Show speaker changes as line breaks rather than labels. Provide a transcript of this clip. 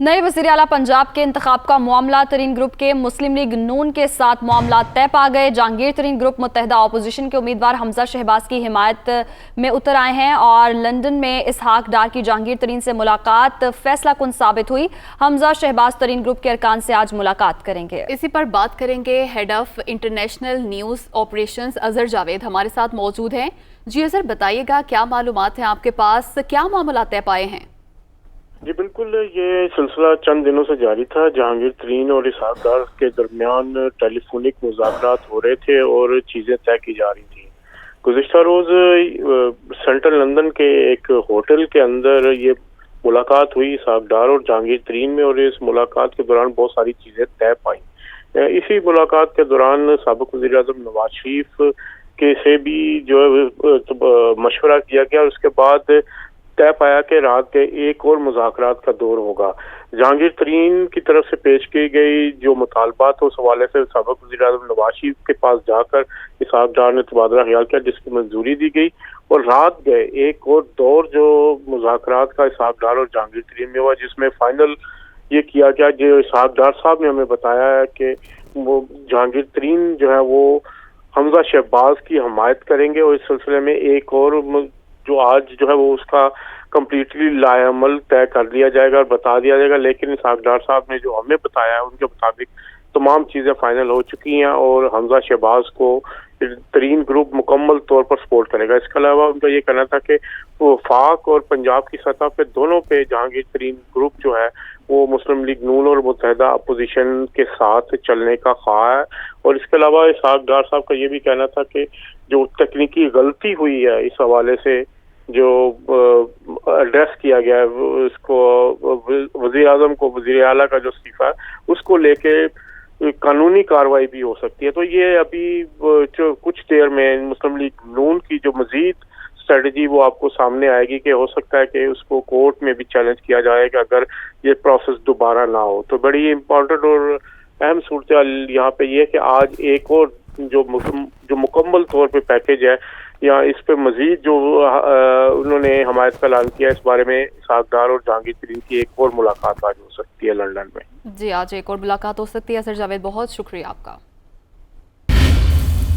नए वज़ीर आला पंजाब के इंतखाब का मामला तरीन ग्रुप के मुस्लिम लीग नून के साथ मामला तय पा गए। जहांगीर तरीन ग्रुप मुत्तहिदा अपोजिशन के उम्मीदवार हमजा शहबाज की हिमायत में उतर आए हैं और लंदन में इसहाक डार की जहांगीर तरीन से मुलाकात फैसला कुन साबित हुई। हमजा शहबाज तरीन ग्रुप के अरकान से आज मुलाकात करेंगे। इसी पर बात करेंगे। Head of international news operations Azhar Javed हमारे साथ मौजूद हैं। जी अजहर, बताइएगा क्या मालूमात हैं आपके पास, क्या मामला तय पाए हैं?
जी बिल्कुल, ये सिलसिला चंद दिनों से जारी था। जहांगीर तरीन और इसहाक डार के दरमियान टेलीफोनिक मुज़ाकरात हो रहे थे और चीज़ें तय की जा रही थी। गुज़िश्ता रोज़ सेंट्रल लंदन के एक होटल के अंदर ये मुलाकात हुई इसहाक डार और जहांगीर तरीन में, और इस मुलाकात के दौरान बहुत सारी चीज़ें तय पाई। इसी मुलाकात के दौरान साबिक़ वज़ीर-ए-आज़म नवाज शरीफ के से भी जो है मशवरा किया गया। उसके बाद तय पाया कि रात के एक और मुज़ाकरात का दौर होगा। जहांगीर तरीन की तरफ से पेश की गई जो मुतालबात उस हवाले से साबिक़ वज़ीर-ए-आज़म नवाज शरीफ के पास जाकर इसहाक डार ने तबादला ख्याल किया, जिसकी मंजूरी दी गई, और रात गए एक और दौर जो मुज़ाकरात का इसहाक डार और जहांगीर तरीन में हुआ, जिसमें फाइनल ये किया गया। जो इसहाक डार साहब ने हमें बताया है कि वो जहांगीर तरीन जो है वो हमजा शहबाज की हमायत करेंगे, और इस सिलसिले में एक और जो आज जो है वो उसका कम्प्लीटली लाएअमल तय कर दिया जाएगा और बता दिया जाएगा। लेकिन इसहाक डार साहब ने जो हमें बताया है उनके मुताबिक तमाम चीज़ें फाइनल हो चुकी हैं और हमजा शहबाज को तरीन ग्रुप मुकम्मल तौर पर सपोर्ट करेगा। इसके अलावा उनका ये कहना था कि वो वफाक और पंजाब की सतह पे दोनों पे जहांगीर तरीन ग्रुप जो है वो मुस्लिम लीग नून और मुत्तहिदा अपोजिशन के साथ चलने का ख्वाह है। और इसके अलावा इसहाक डार साहब का ये भी कहना था कि जो तकनीकी गलती हुई है इस हवाले से जो एड्रेस किया गया है उसको वज़ीर आज़म को वज़ीर आला का जो इस्तीफा है उसको लेके कानूनी कार्रवाई भी हो सकती है। तो ये अभी जो कुछ देर में मुस्लिम लीग नून की जो मजीद स्ट्रेटजी वो आपको सामने आएगी कि हो सकता है कि उसको कोर्ट में भी चैलेंज किया जाए कि अगर ये प्रोसेस दोबारा ना हो। तो बड़ी इम्पोर्टेंट और अहम सूरत यहाँ पे ये है कि आज एक और जो मुकम्मल तौर पे पैकेज है या इस पे मजीद जो उन्होंने हमायत का ऐलान किया, इस बारे में इसहाक डार और जहांगीर तरीन की एक और मुलाकात आज हो सकती है लंदन में।
जी, आज एक और मुलाकात हो सकती है। अजहर जावेद, बहुत शुक्रिया आपका।